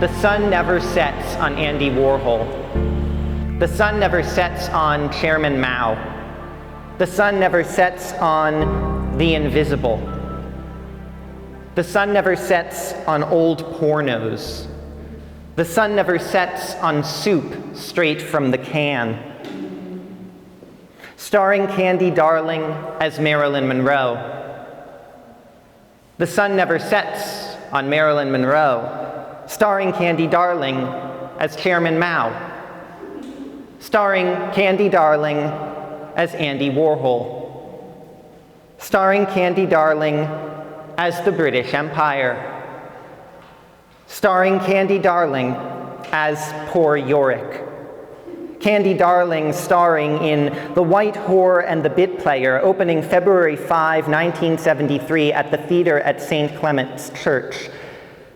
The sun never sets on Andy Warhol. The sun never sets on Chairman Mao. The sun never sets on the invisible. The sun never sets on old pornos. The sun never sets on soup straight from the can. Starring Candy Darling as Marilyn Monroe. The sun never sets on Marilyn Monroe. Starring Candy Darling as Chairman Mao. Starring Candy Darling as Andy Warhol. Starring Candy Darling as the British Empire. Starring Candy Darling as Poor Yorick. Candy Darling starring in The White Whore and the Bit Player, opening February 5, 1973 at the theater at St. Clement's Church.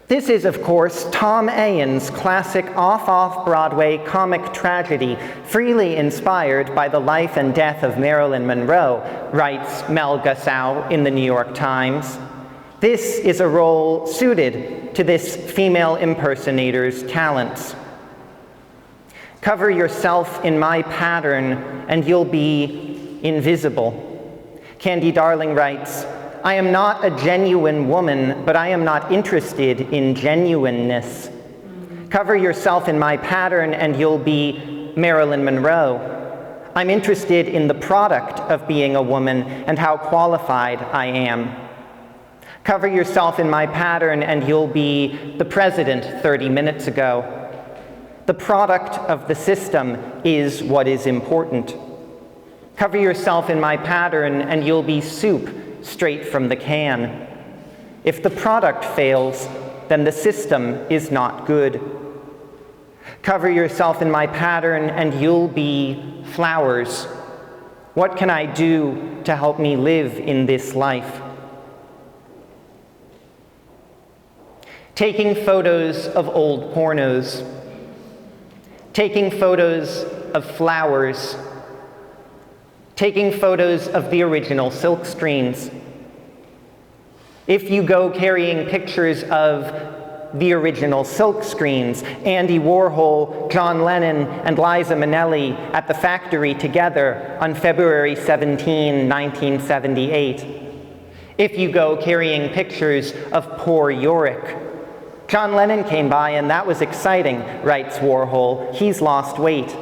This is, of course, Tom Ayen's classic off-Broadway comic tragedy, freely inspired by the life and death of Marilyn Monroe, writes Mel Gassow in the New York Times. This is a role suited to this female impersonator's talents. Cover yourself in my pattern and you'll be invisible. Candy Darling writes, I am not a genuine woman, but I am not interested in genuineness. Cover yourself in my pattern and you'll be Marilyn Monroe. I'm interested in the product of being a woman and how qualified I am. Cover yourself in my pattern and you'll be the president 30 minutes ago. The product of the system is what is important. Cover yourself in my pattern and you'll be soup straight from the can. If the product fails, then the system is not good. Cover yourself in my pattern and you'll be flowers. What can I do to help me live in this life? Taking photos of old pornos. Taking photos of flowers. Taking photos of the original silk screens. If you go carrying pictures of the original silk screens, Andy Warhol, John Lennon, and Liza Minnelli at the factory together on February 17, 1978. If you go carrying pictures of Poor Yorick. John Lennon came by and that was exciting, writes Warhol. He's lost weight.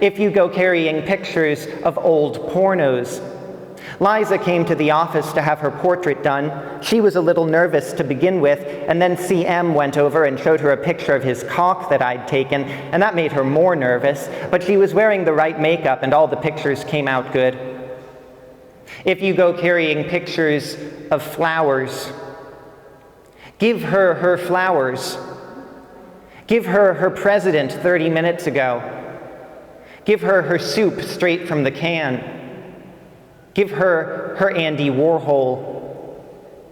If you go carrying pictures of old pornos. Liza came to the office to have her portrait done. She was a little nervous to begin with, and then CM went over and showed her a picture of his cock that I'd taken, and that made her more nervous, but she was wearing the right makeup and all the pictures came out good. If you go carrying pictures of flowers, give her her flowers. Give her her president 30 minutes ago. Give her her soup straight from the can. Give her her Andy Warhol.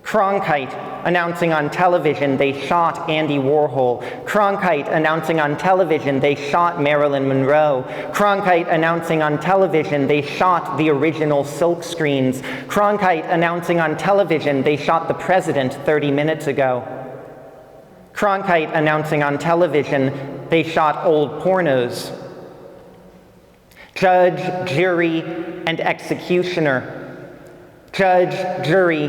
Cronkite announcing on television they shot Andy Warhol. Cronkite announcing on television they shot Marilyn Monroe. Cronkite announcing on television they shot the original silk screens. Cronkite announcing on television they shot the president 30 minutes ago. Cronkite announcing on television they shot old pornos. Judge, jury, and executioner. Judge, jury,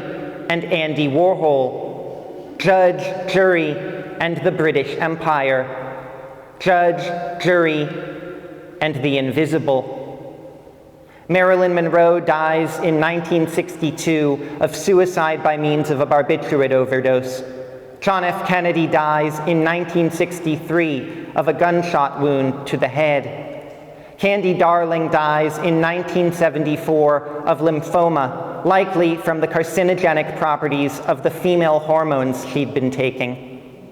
and Andy Warhol. Judge, jury, and the British Empire. Judge, jury, and the invisible. Marilyn Monroe dies in 1962 of suicide by means of a barbiturate overdose. John F. Kennedy dies in 1963 of a gunshot wound to the head. Candy Darling dies in 1974 of lymphoma, likely from the carcinogenic properties of the female hormones she'd been taking.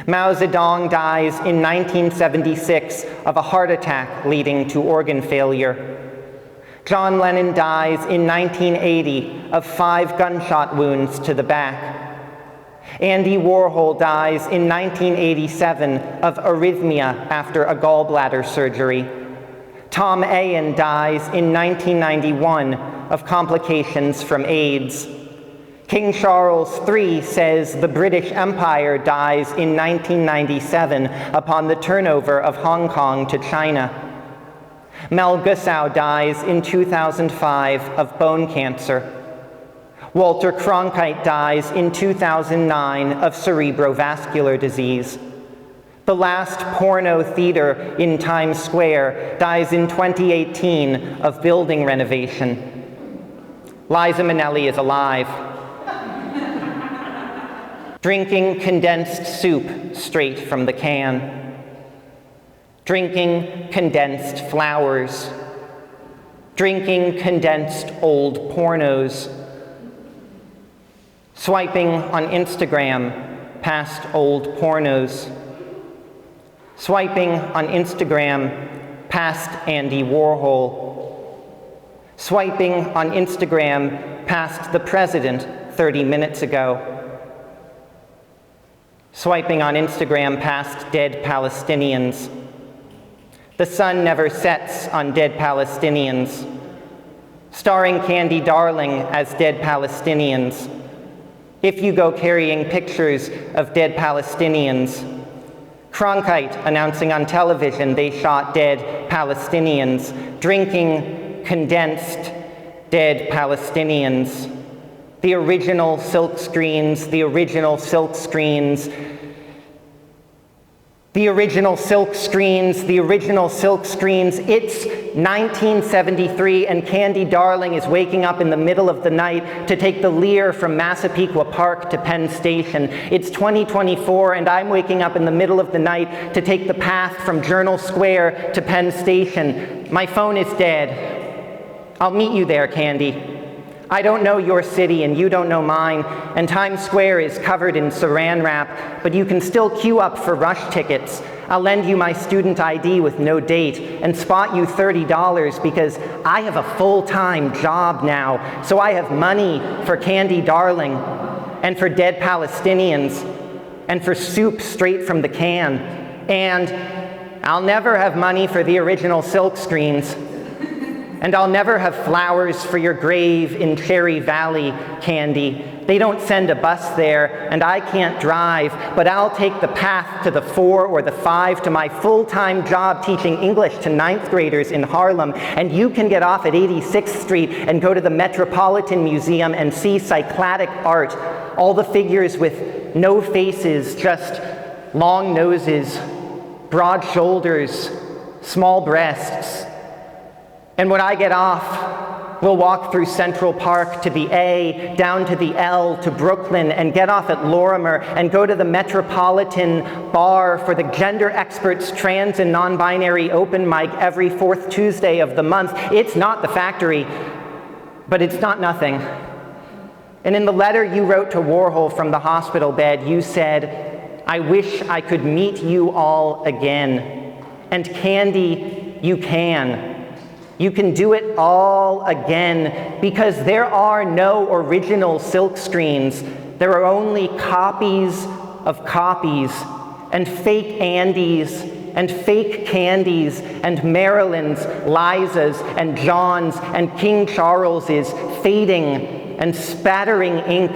Mao Zedong dies in 1976 of a heart attack leading to organ failure. John Lennon dies in 1980 of 5 gunshot wounds to the back. Andy Warhol dies in 1987 of arrhythmia after a gallbladder surgery. Tom Ayen dies in 1991 of complications from AIDS. King Charles III says the British Empire dies in 1997 upon the turnover of Hong Kong to China. Mel Gussow dies in 2005 of bone cancer. Walter Cronkite dies in 2009 of cerebrovascular disease. The last porno theater in Times Square dies in 2018 of building renovation. Liza Minnelli is alive. Drinking condensed soup straight from the can. Drinking condensed flowers. Drinking condensed old pornos. Swiping on Instagram past old pornos. Swiping on Instagram past Andy Warhol. Swiping on Instagram past the president 30 minutes ago. Swiping on Instagram past dead Palestinians. The sun never sets on dead Palestinians. Starring Candy Darling as dead Palestinians. If you go carrying pictures of dead Palestinians. Cronkite announcing on television they shot dead Palestinians. Drinking condensed dead Palestinians. The original silk screens, the original silk screens, the original silk screens, the original silk screens. It's 1973 and Candy Darling is waking up in the middle of the night to take the Lear from Massapequa Park to Penn Station. It's 2024 and I'm waking up in the middle of the night to take the path from Journal Square to Penn Station. My phone is dead. I'll meet you there, Candy. I don't know your city and you don't know mine, and Times Square is covered in saran wrap, but you can still queue up for rush tickets. I'll lend you my student ID with no date and spot you $30 because I have a full-time job now, so I have money for Candy Darling and for dead Palestinians and for soup straight from the can. And I'll never have money for the original silk screens. And I'll never have flowers for your grave in Cherry Valley, Candy. They don't send a bus there, and I can't drive, but I'll take the path to the 4 or the 5 to my full-time job teaching English to 9th graders in Harlem, and you can get off at 86th Street and go to the Metropolitan Museum and see cycladic art, all the figures with no faces, just long noses, broad shoulders, small breasts. And when I get off, we'll walk through Central Park to the A, down to the L, to Brooklyn, and get off at Lorimer, and go to the Metropolitan Bar for the Gender Experts Trans and Non-Binary Open Mic every 4th Tuesday of the month. It's not the factory, but it's not nothing. And in the letter you wrote to Warhol from the hospital bed, you said, I wish I could meet you all again. And Candy, you can. You can do it all again because there are no original silk screens. There are only copies of copies and fake Andys and fake Candies and Marilyns, Lizas and Johns and King Charleses fading and spattering ink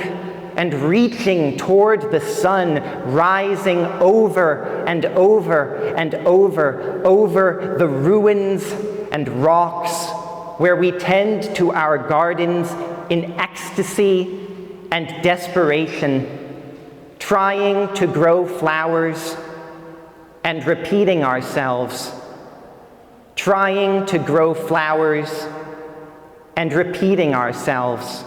and reaching toward the sun, rising over and over and over the ruins and rocks where we tend to our gardens in ecstasy and desperation, trying to grow flowers and repeating ourselves, trying to grow flowers and repeating ourselves.